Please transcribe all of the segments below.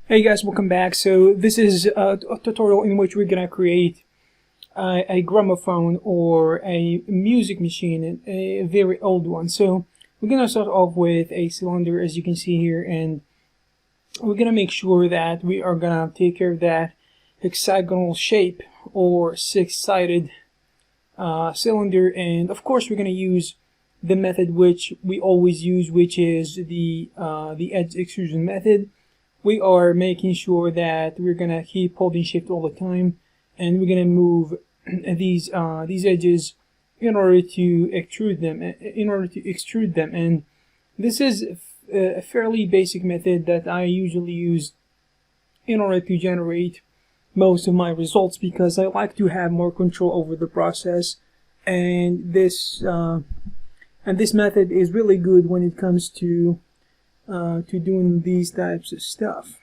Hey guys, welcome back. So this is a tutorial in which we're gonna create a gramophone or a music machine, a very old one. So we're gonna start off with a cylinder, as you can see here, and we're gonna make sure that we are gonna take care of that hexagonal shape or six-sided cylinder. And of course we're gonna use the method which we always use, which is the edge extrusion method. We are making sure that we're gonna keep holding shift all the time, and we're gonna move these edges in order to extrude them. And this is a fairly basic method that I usually use in order to generate most of my results, because I like to have more control over the process. And this method is really good when it comes to doing these types of stuff.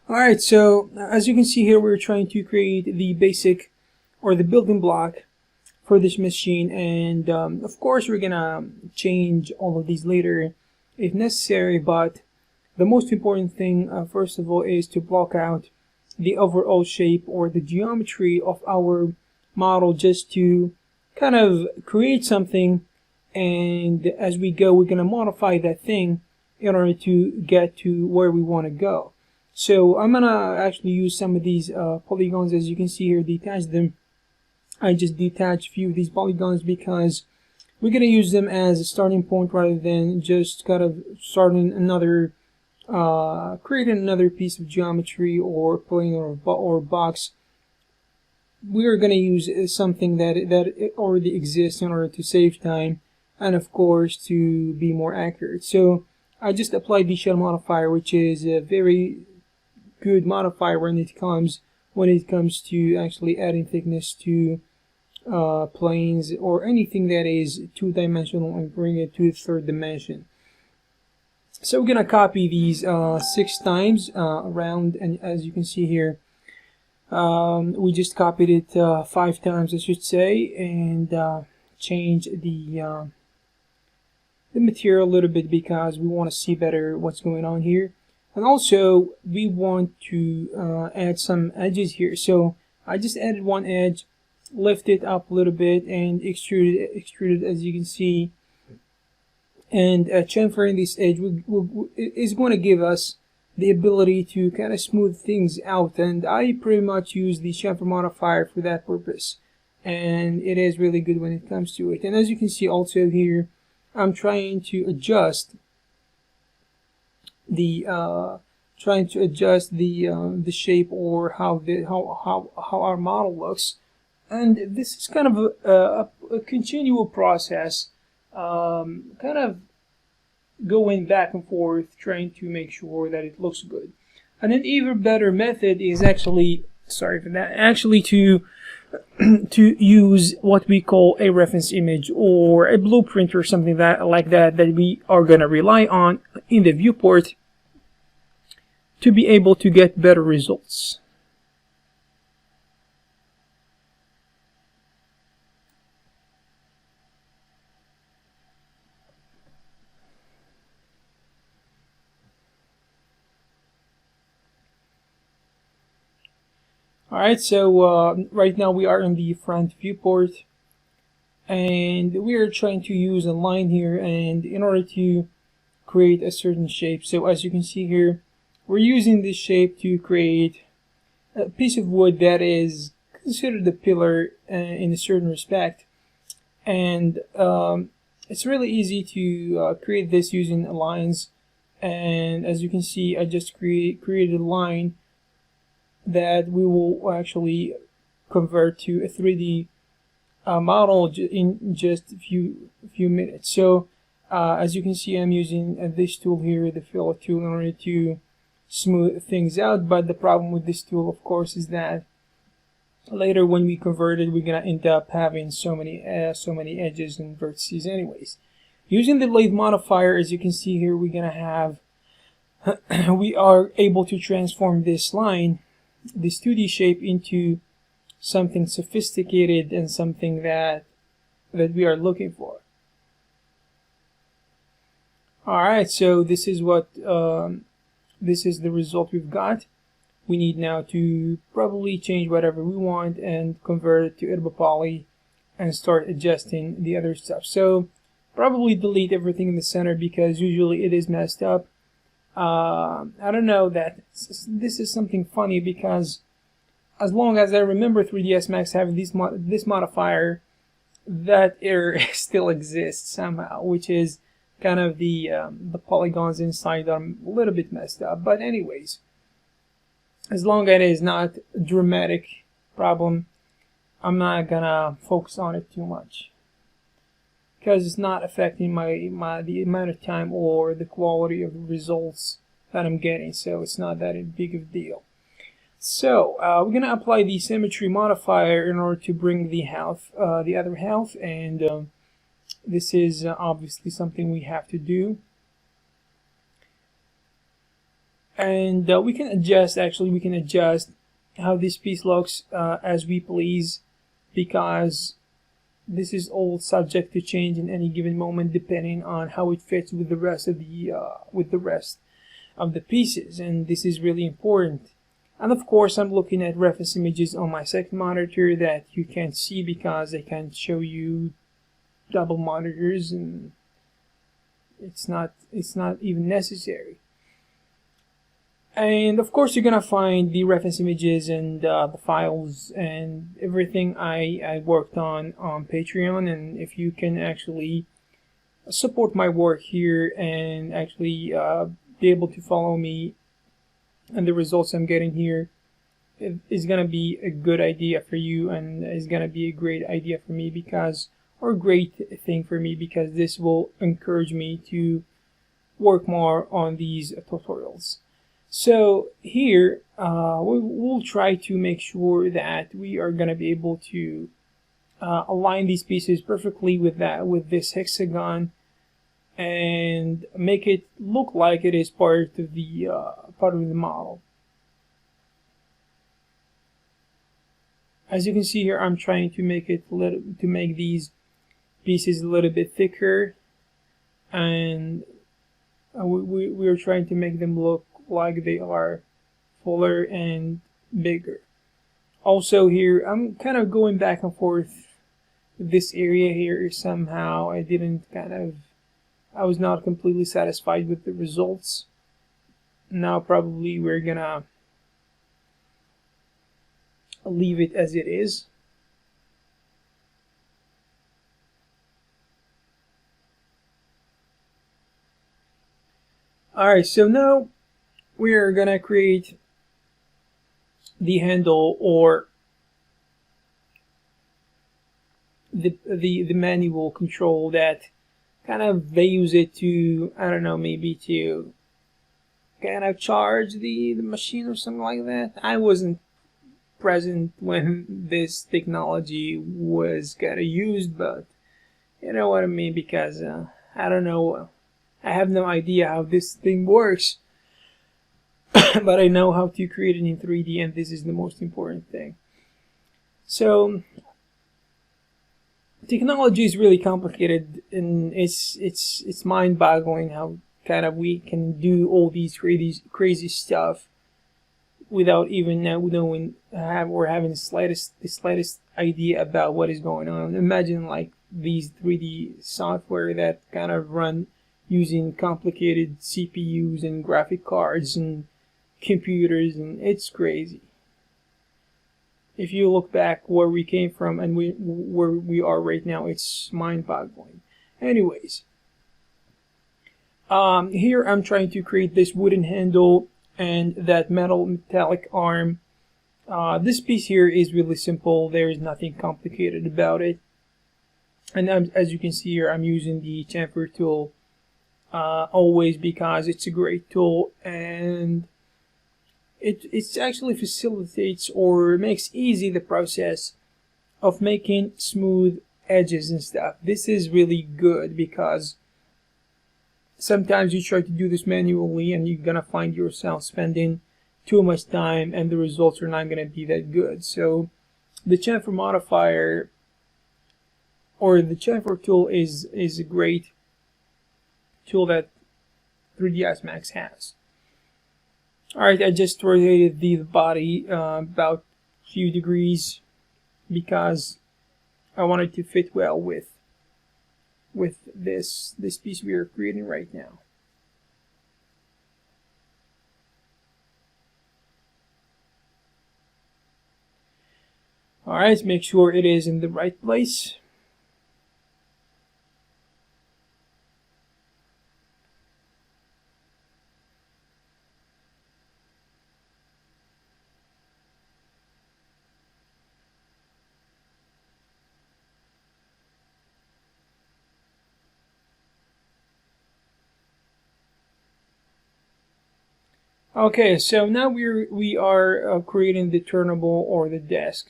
Alright, so as you can see here, we're trying to create the basic or the building block for this machine, and of course we're gonna change all of these later if necessary, but the most important thing first of all is to block out the overall shape or the geometry of our model, just to kind of create something, and as we go we're going to modify that thing in order to get to where we want to go. So I'm going to actually use some of these polygons. As you can see here, detach them. I just detached a few of these polygons because we're going to use them as a starting point rather than just kind of starting another creating another piece of geometry or plane or box. We are going to use something that already exists in order to save time and of course to be more accurate. So I just applied the shell modifier, which is a very good modifier when it comes to actually adding thickness to planes or anything that is two-dimensional and bring it to the third dimension. So we're going to copy these 6 times around, and as you can see here, we just copied it 5 times, I should say, and change the material a little bit because we want to see better what's going on here. And also we want to add some edges here. So I just added one edge, lift it up a little bit, and extruded as you can see. And chamfering this edge is going to give us the ability to kind of smooth things out, and I pretty much use the chamfer modifier for that purpose, and it is really good when it comes to it. And as you can see also here, I'm trying to adjust the shape or how our model looks, and this is kind of a continual process, kind of going back and forth trying to make sure that it looks good. And an even better method is actually to use what we call a reference image or a blueprint or something like that we are going to rely on in the viewport to be able to get better results. Alright, so right now we are in the front viewport, and we are trying to use a line here, and in order to create a certain shape. So as you can see here, we're using this shape to create a piece of wood that is considered a pillar in a certain respect, and it's really easy to create this using lines. And as you can see, I just created a line that we will actually convert to a 3D model in just a few minutes. So as you can see, I'm using this tool here, the filler tool, in order to smooth things out. But the problem with this tool, of course, is that later when we convert it, we're gonna end up having so many edges and vertices anyways. Using the lathe modifier, as you can see here, we're gonna have we are able to transform this line, this 2D shape, into something sophisticated and something that we are looking for. Alright, so this is what this is the result we've got. We need now to probably change whatever we want and convert it to editable poly and start adjusting the other stuff. So probably delete everything in the center because usually it is messed up. I don't know, that this is something funny because as long as I remember 3ds Max having this modifier, that error still exists somehow, which is kind of the polygons inside are a little bit messed up. But anyways, as long as it is not a dramatic problem, I'm not gonna focus on it too much because it's not affecting the amount of time or the quality of the results that I'm getting, so it's not that big of a deal. So we're gonna apply the Symmetry modifier in order to bring the other half, and this is obviously something we have to do. And we can adjust, actually we can adjust how this piece looks as we please, because this is all subject to change in any given moment depending on how it fits with the rest of the pieces, and this is really important. And of course I'm looking at reference images on my second monitor that you can't see because I can't show you double monitors, and it's not even necessary. And of course you're gonna find the reference images and the files and everything I worked on Patreon, and if you can actually support my work here and actually be able to follow me and the results I'm getting here, it is gonna be a good idea for you, and is gonna be a great idea for me because, or a great thing for me, because this will encourage me to work more on these tutorials. So here we'll try to make sure that we are going to be able to align these pieces perfectly with this hexagon and make it look like it is part of the model. As you can see here, I'm trying to make these pieces a little bit thicker, and we are trying to make them look like they are fuller and bigger. Also here, I'm kind of going back and forth. This area here somehow I was not completely satisfied with the results. Now probably we're gonna leave it as it is. Alright, so now we're gonna create the handle, or the manual control that kind of they use it to, I don't know, maybe to kind of charge the machine or something like that. I wasn't present when this technology was kind of used, but you know what I mean, because I don't know, I have no idea how this thing works. But I know how to create it in 3D, and this is the most important thing. So technology is really complicated, and it's mind-boggling how kind of we can do all these crazy stuff without even knowing having the slightest idea about what is going on. Imagine like these 3D software that kind of run using complicated CPUs and graphic cards and computers, and it's crazy. If you look back where we came from and where we are right now, it's mind-boggling. Anyways, here I'm trying to create this wooden handle and that metallic arm. This piece here is really simple. There is nothing complicated about it. And as you can see here, I'm using the Chamfer tool always because it's a great tool, and it actually facilitates or makes easy the process of making smooth edges and stuff. This is really good because sometimes you try to do this manually and you're gonna find yourself spending too much time and the results are not gonna be that good. So the Chamfer Modifier or the Chamfer tool is a great tool that 3ds Max has. Alright, I just rotated the body about a few degrees because I wanted to fit well with this piece we are creating right now. Alright, make sure it is in the right place. Okay, so now we are creating the turnable, or the desk.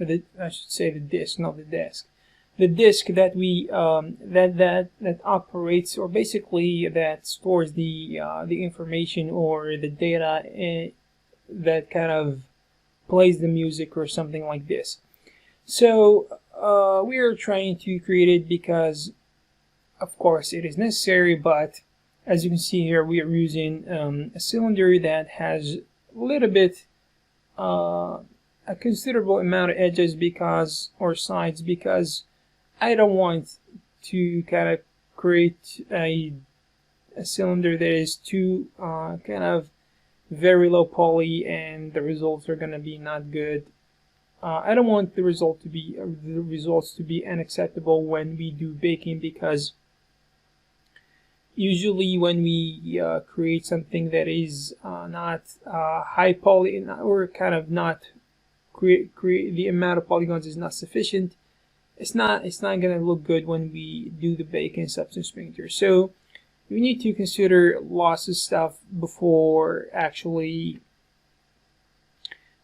I should say the disk, not the desk. The disk that we that operates, or basically that stores the information or the data that kind of plays the music or something like this. So we are trying to create it because, of course, it is necessary, but as you can see here, we are using a cylinder that has a little bit, a considerable amount of edges or sides, because I don't want to kind of create a cylinder that is too kind of very low poly and the results are going to be not good. I don't want the results to be unacceptable when we do baking, because usually when we create something that is not high poly, or kind of not create the amount of polygons is not sufficient, it's not going to look good when we do the bake in Substance Painter. So we need to consider lots of stuff before actually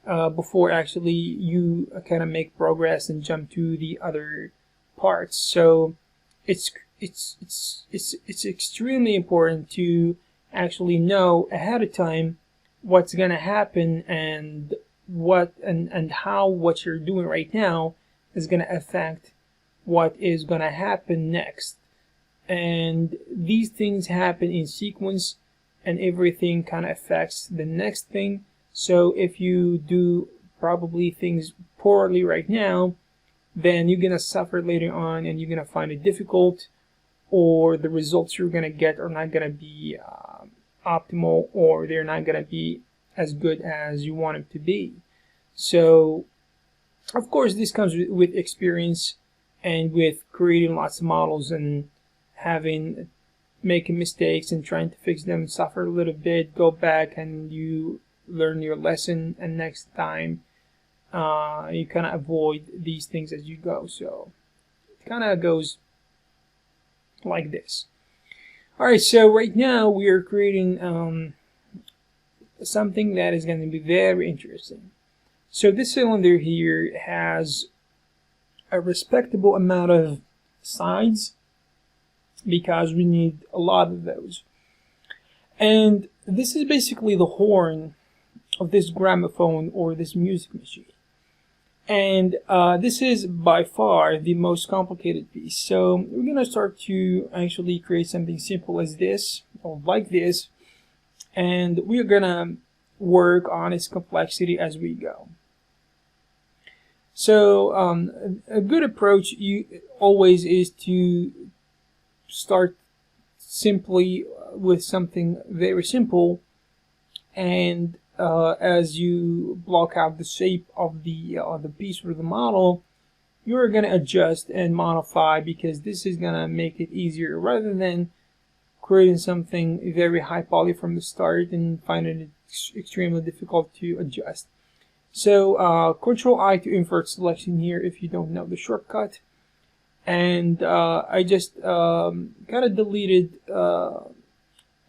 you kind of make progress and jump to the other parts. So it's extremely important to actually know ahead of time what's going to happen, and how what you're doing right now is going to affect what is going to happen next. And these things happen in sequence, and everything kind of affects the next thing. So if you do probably things poorly right now, then you're going to suffer later on, and you're going to find it difficult, or the results you're going to get are not going to be optimal, or they're not going to be as good as you want them to be. So of course this comes with experience, and with creating lots of models and making mistakes and trying to fix them, suffer a little bit, go back and you learn your lesson, and next time you kind of avoid these things as you go. So it kind of goes like this. Alright, so right now we are creating something that is going to be very interesting. So this cylinder here has a respectable amount of sides, because we need a lot of those. And this is basically the horn of this gramophone or this music machine. And this is by far the most complicated piece. So we're going to start to actually create something simple as this, or like this, and we're going to work on its complexity as we go. So a good approach always is to start simply with something very simple, and as you block out the shape of the piece or the model, you're going to adjust and modify, because this is going to make it easier, rather than creating something very high poly from the start and finding it extremely difficult to adjust. So Control I to invert selection here if you don't know the shortcut. And I just kind of deleted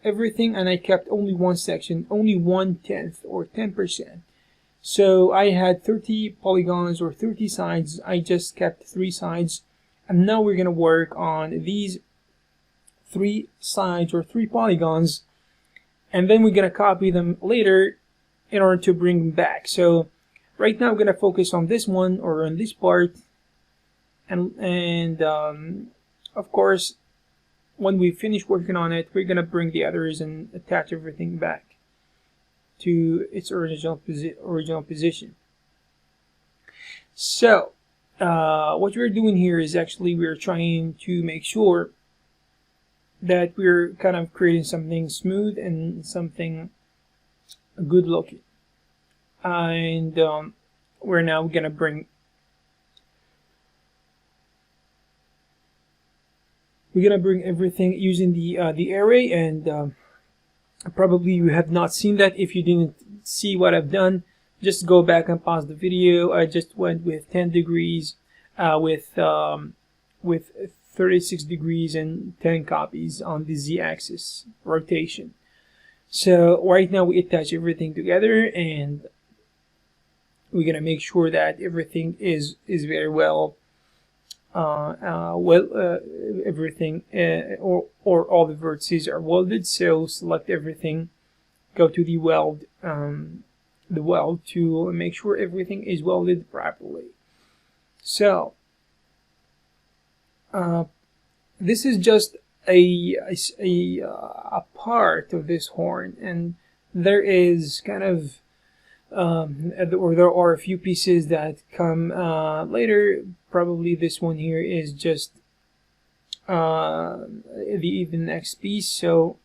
everything, and I kept only one section, only 1/10 or 10%. So I had 30 polygons or 30 sides. I just kept 3 sides, and now we're going to work on these 3 sides or 3 polygons, and then we're going to copy them later in order to bring them back. So right now we're going to focus on this one, or on this part, and of course when we finish working on it, we're gonna bring the others and attach everything back to its original position. So what we're doing here is actually we're trying to make sure that we're kind of creating something smooth and something good looking. And we're now gonna bring everything using the array, and probably you have not seen that. If you didn't see what I've done, just go back and pause the video. I just went with 10 degrees with 36 degrees and 10 copies on the z-axis rotation. So right now we attach everything together, and we're gonna make sure that everything is very well everything or all the vertices are welded. So select everything, go to the weld tool, and make sure everything is welded properly. So this is just a part of this horn, and there is kind of or there are a few pieces that come later. Probably this one here is just the next piece. So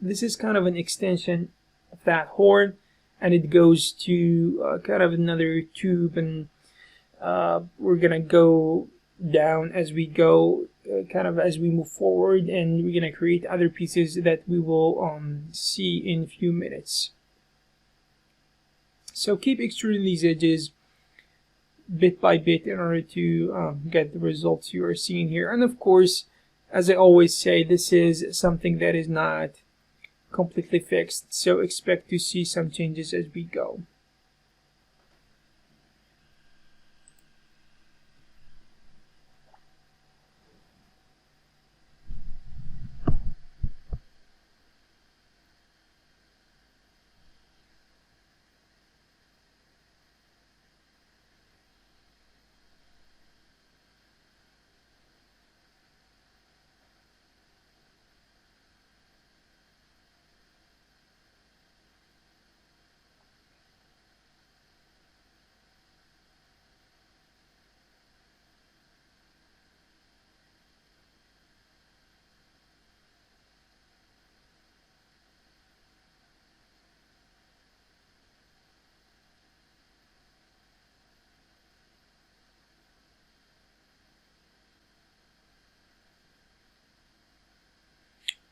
this is kind of an extension of that horn, and it goes to kind of another tube, and we're gonna go down as we go, kind of as we move forward, and we're gonna create other pieces that we will see in a few minutes. So keep extruding these edges bit by bit in order to get the results you are seeing here. And of course, as I always say, this is something that is not completely fixed, so expect to see some changes as we go.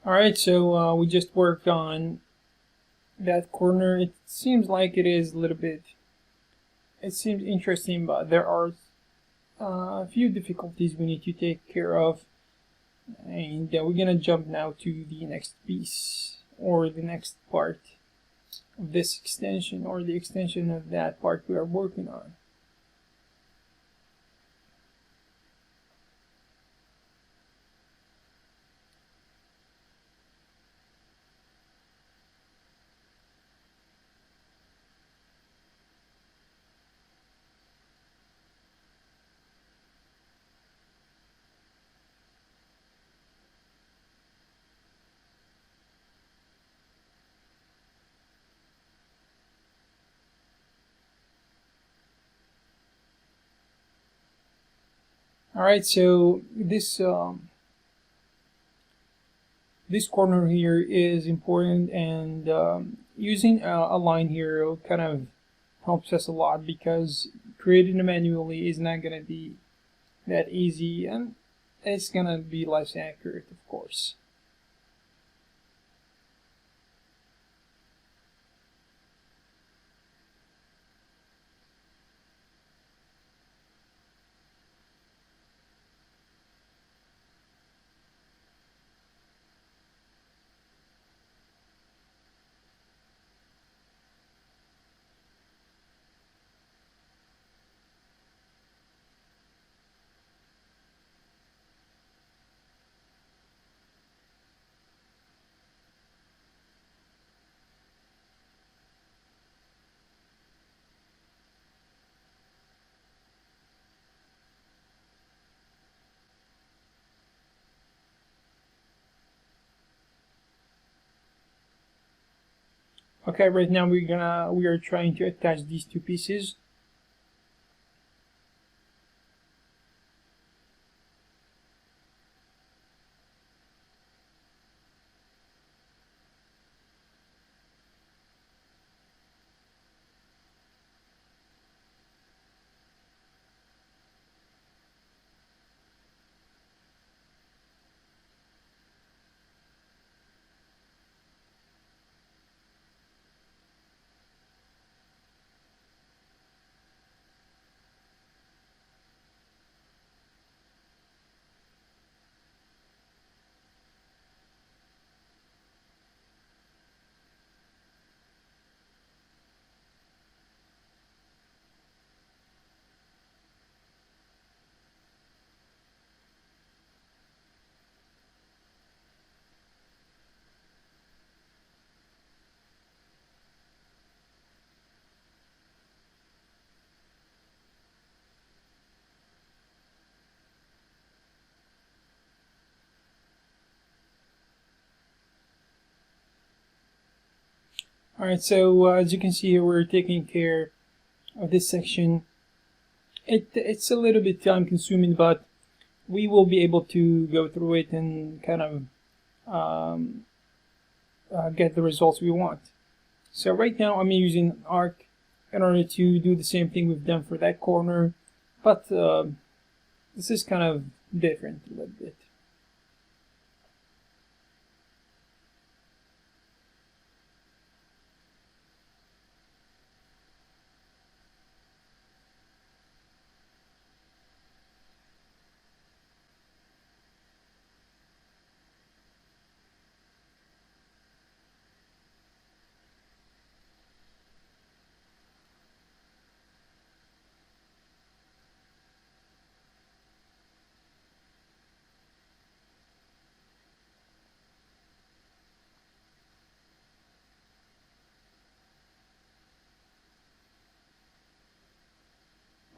Alright, so we just worked on that corner. It seems like it is a little bit, it seems interesting, but there are a few difficulties we need to take care of. And we're gonna jump now to the next piece, or the next part of this extension, or the extension of that part we are working on. Alright, so this this corner here is important, and using a line here kind of helps us a lot, because creating it manually is not going to be that easy, and it's going to be less accurate, of course. Okay, right now we are trying to attach these two pieces. Alright, so as you can see here, we're taking care of this section. It's a little bit time consuming, but we will be able to go through it and kind of get the results we want. So right now I'm using an arc in order to do the same thing we've done for that corner, but this is kind of different a little bit.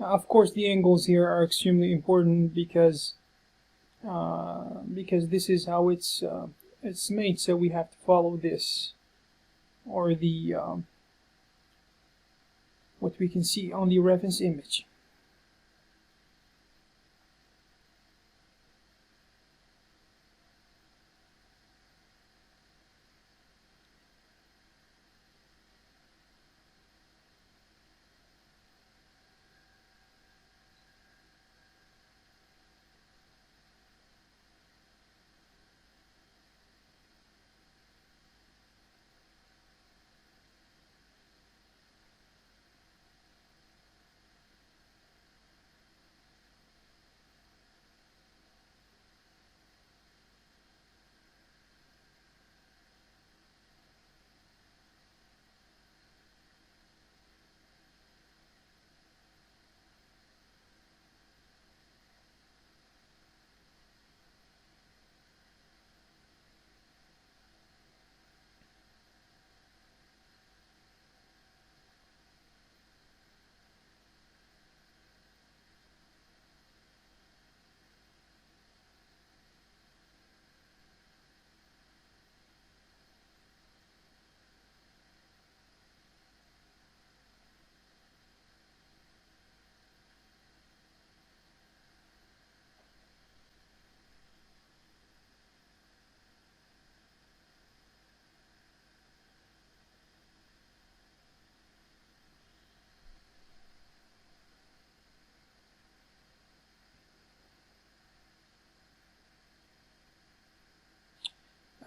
Of course, the angles here are extremely important because this is how it's made. So we have to follow this, or the what we can see on the reference image.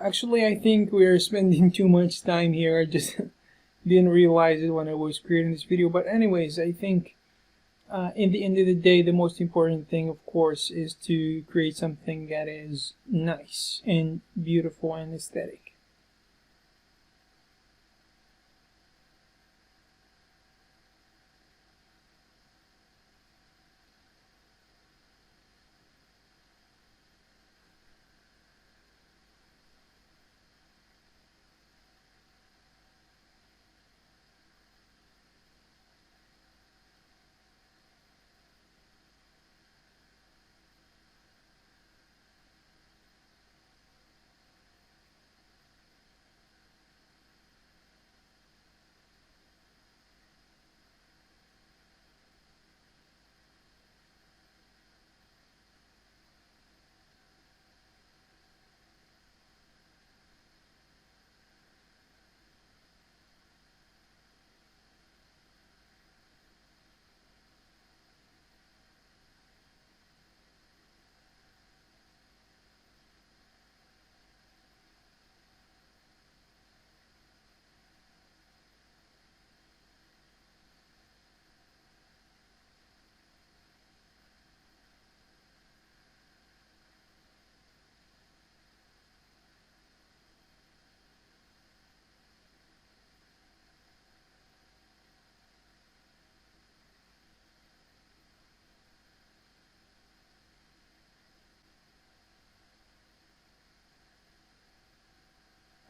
Actually, I think we're spending too much time here. I just didn't realize it when I was creating this video. But anyways, I think in the end of the day, the most important thing, of course, is to create something that is nice and beautiful and aesthetic.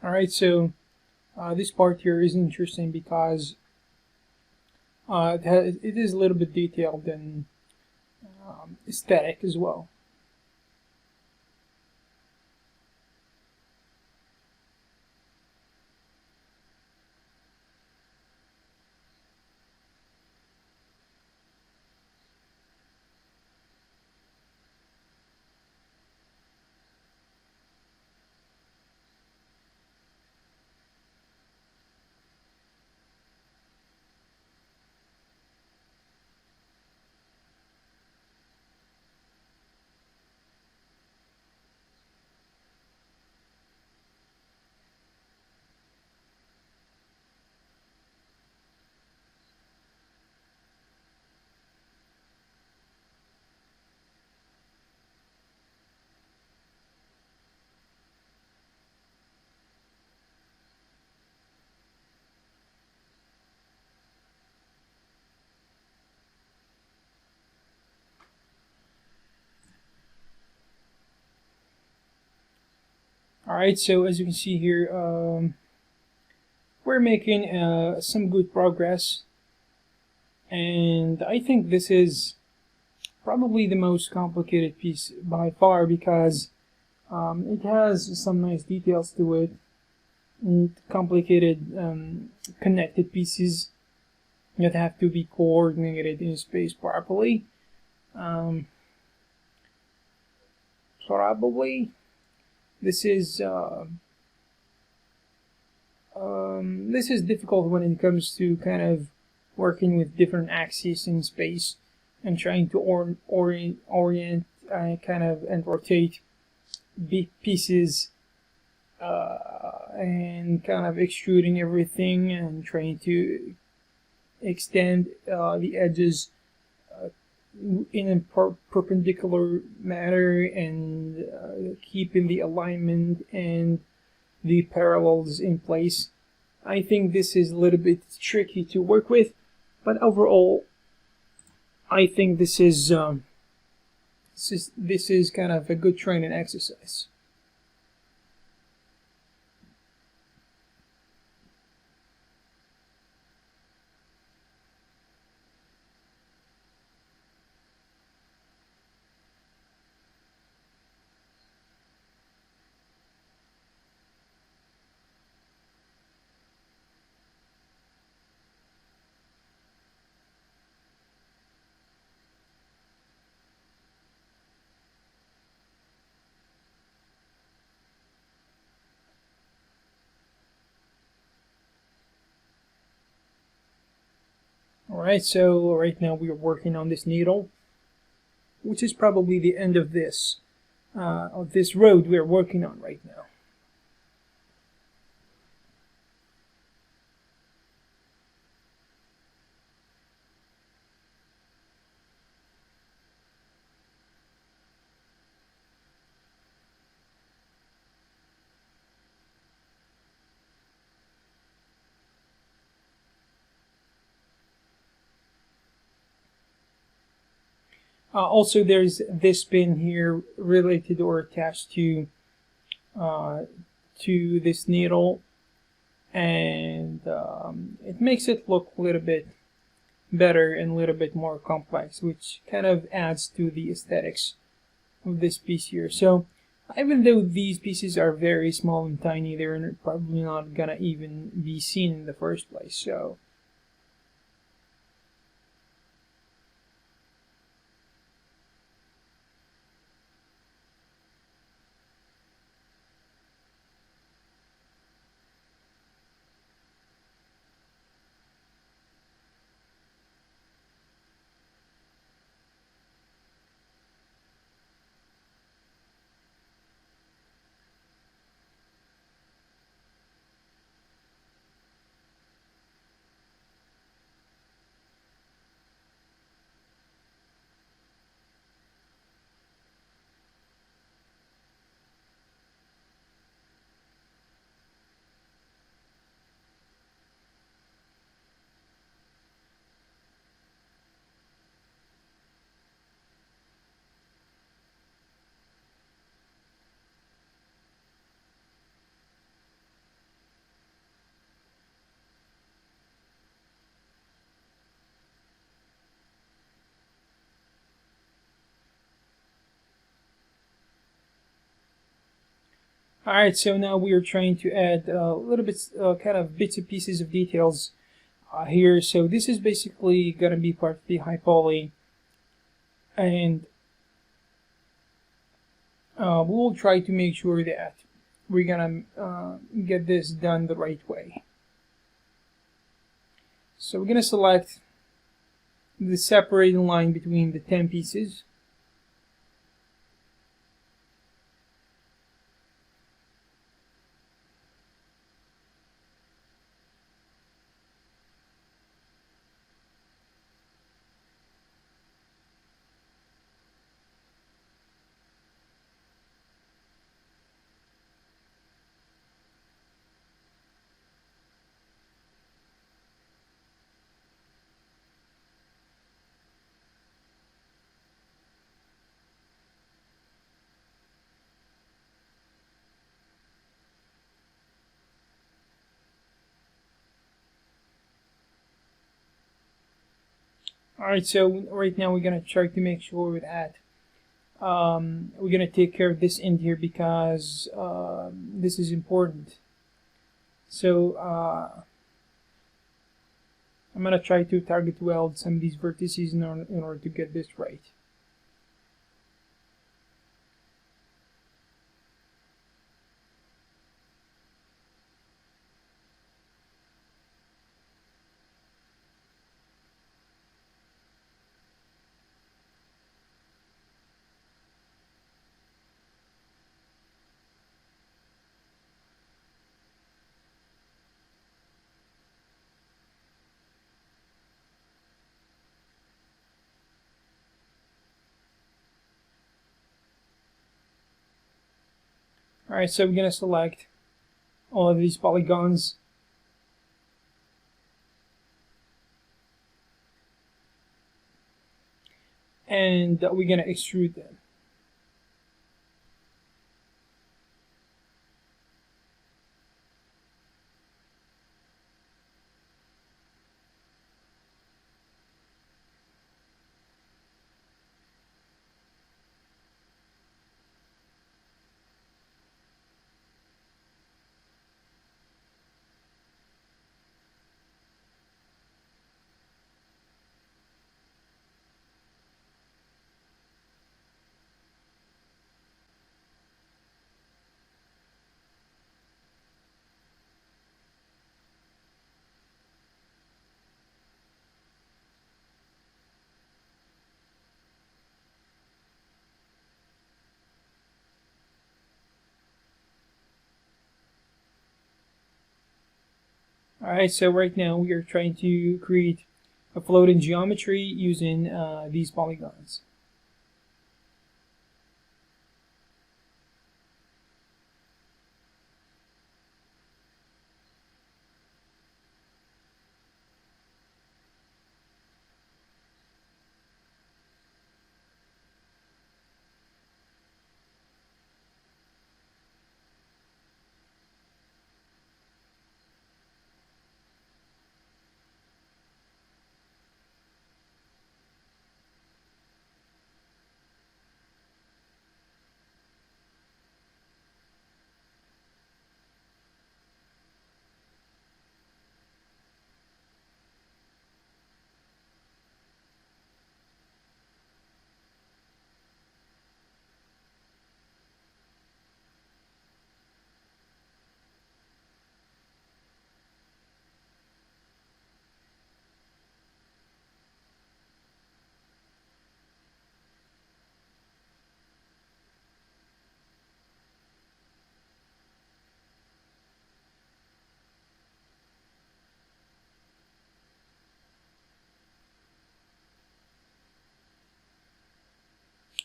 Alright, so this part here is interesting because it is a little bit detailed and aesthetic as well. Alright, so as you can see here, we're making some good progress, and I think this is probably the most complicated piece by far because it has some nice details to it, and complicated connected pieces that have to be coordinated in space properly. Probably this is difficult when it comes to kind of working with different axes in space and trying to orient kind of and rotate big pieces and kind of extruding everything and trying to extend the edges in a perpendicular manner and keeping the alignment and the parallels in place. I think this is a little bit tricky to work with, but overall I think this is kind of a good training exercise. Alright, so right now we are working on this needle, which is probably the end of this road we are working on right now. Also, there's this pin here related or attached to this needle, and it makes it look a little bit better and a little bit more complex, which kind of adds to the aesthetics of this piece here. So even though these pieces are very small and tiny, they're probably not gonna even be seen in the first place. So Alright, so now we are trying to add a little bit, kind of bits and pieces of details here. So this is basically going to be part of the high poly, and we'll try to make sure that we're going to get this done the right way. So we're going to select the separating line between the 10 pieces. Alright, so right now we're going to try to make sure that we're going to take care of this end here, because this is important. So I'm going to try to target weld some of these vertices in order to get this right. Alright, so we're going to select all of these polygons, and we're going to extrude them. Alright, so right now we are trying to create a floating geometry using these polygons.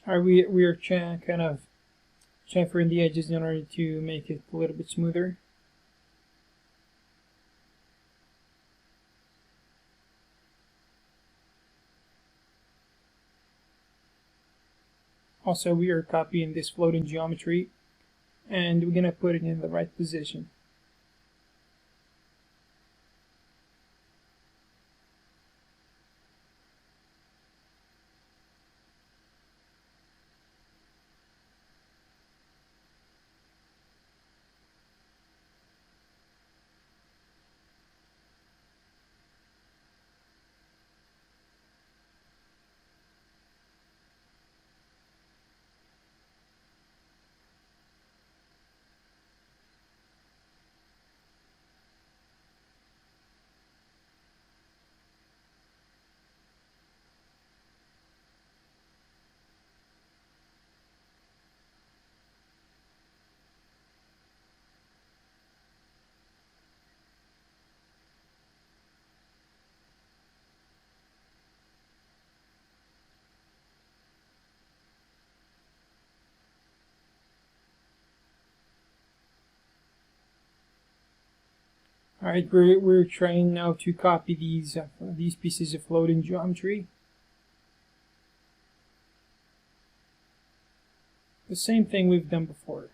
Alright, we are kind of chamfering the edges in order to make it a little bit smoother. Also, we are copying this floating geometry, and we're going to put it in the right position. Alright, we're trying now to copy these pieces of floating geometry. The same thing we've done before.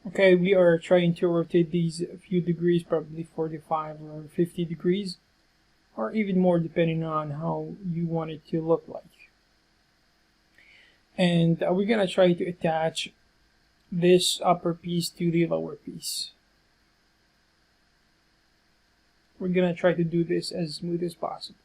Okay, we are trying to rotate these a few degrees, probably 45 or 50 degrees, or even more depending on how you want it to look like. And we're gonna try to attach this upper piece to the lower piece. We're gonna try to do this as smooth as possible.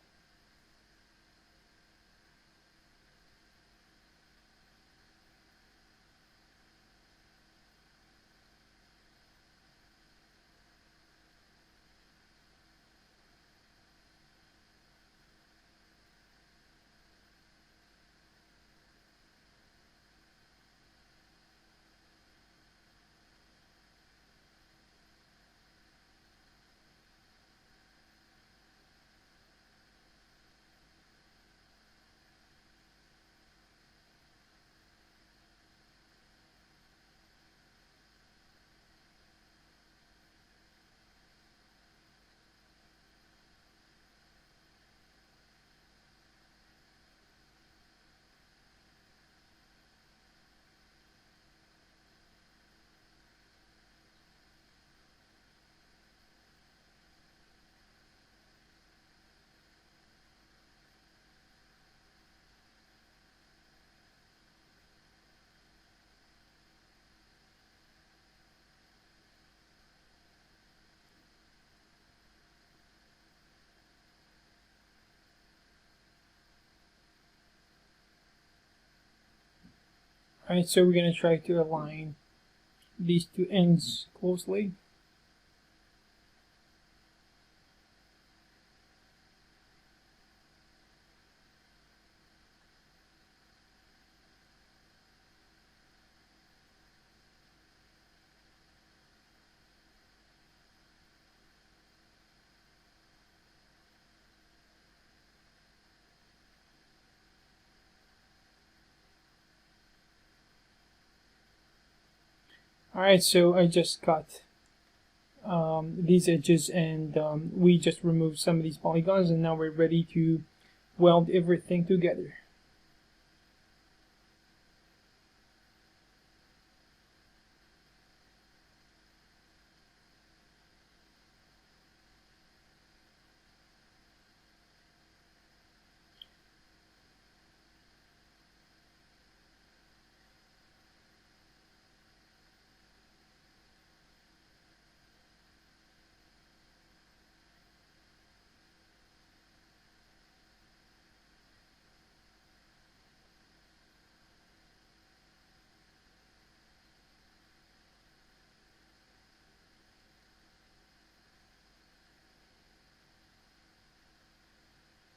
Alright, so we're going to try to align these two ends closely. Alright, so I just cut these edges, and we just removed some of these polygons, and now we're ready to weld everything together.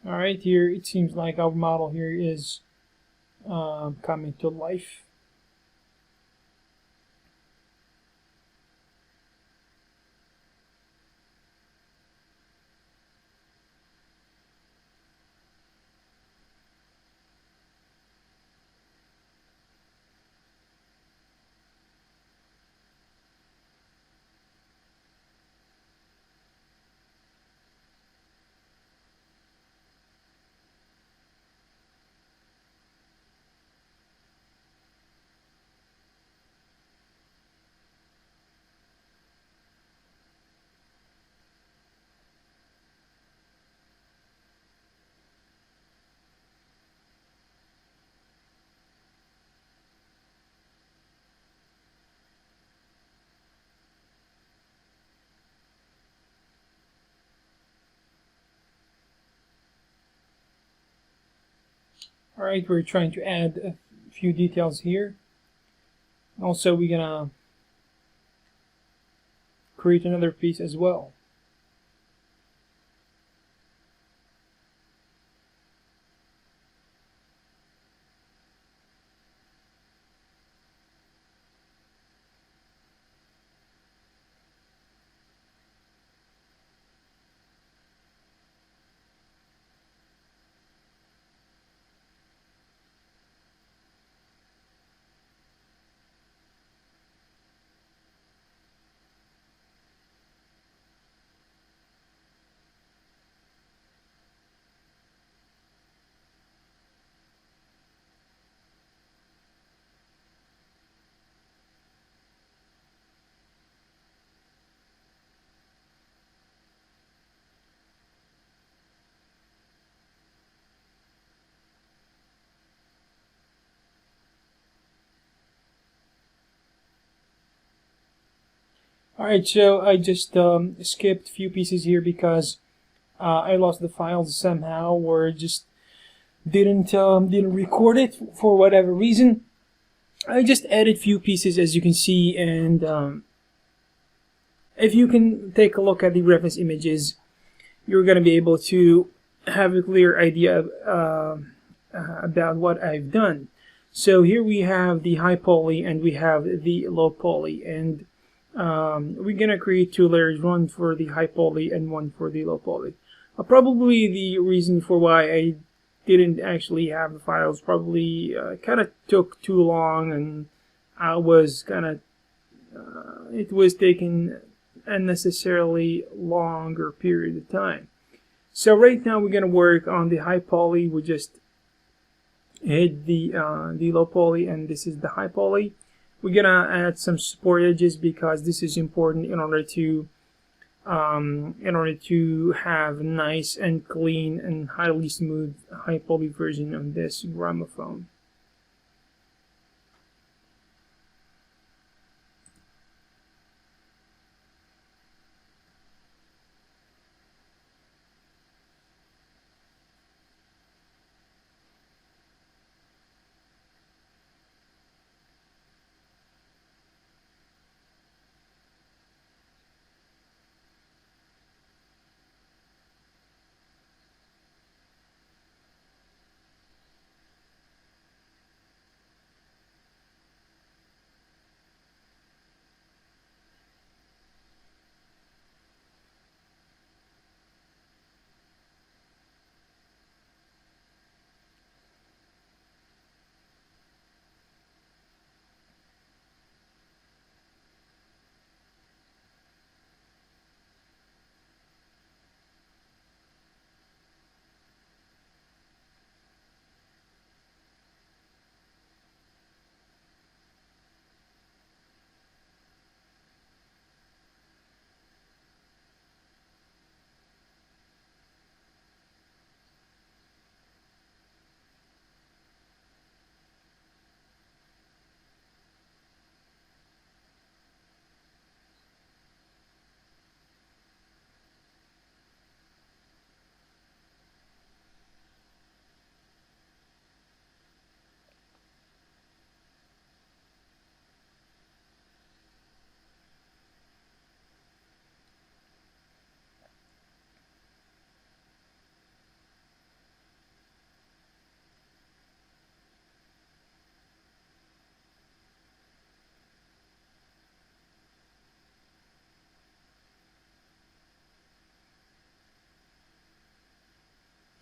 Alright, here it seems like our model here is coming to life. Alright, we're trying to add a few details here. Also, we're gonna create another piece as well. Alright, so I just skipped a few pieces here because I lost the files somehow, or just didn't record it for whatever reason. I just added few pieces, as you can see, and if you can take a look at the reference images, you're going to be able to have a clear idea of, about what I've done. So here we have the high poly and we have the low poly, and we're gonna create two layers, one for the high poly and one for the low poly. Probably the reason for why I didn't actually have the files probably kind of took too long, and I was kind of it was taking unnecessarily longer period of time. So right now we're gonna work on the high poly. We just hit the low poly, and this is the high poly. We're gonna add some support edges because this is important in order to have nice and clean and highly smooth high poly version of this gramophone.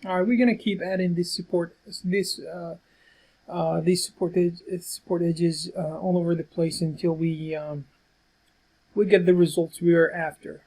Alright, we're gonna keep adding this support these support edges all over the place until we get the results we are after.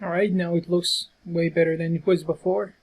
Alright, now it looks way better than it was before.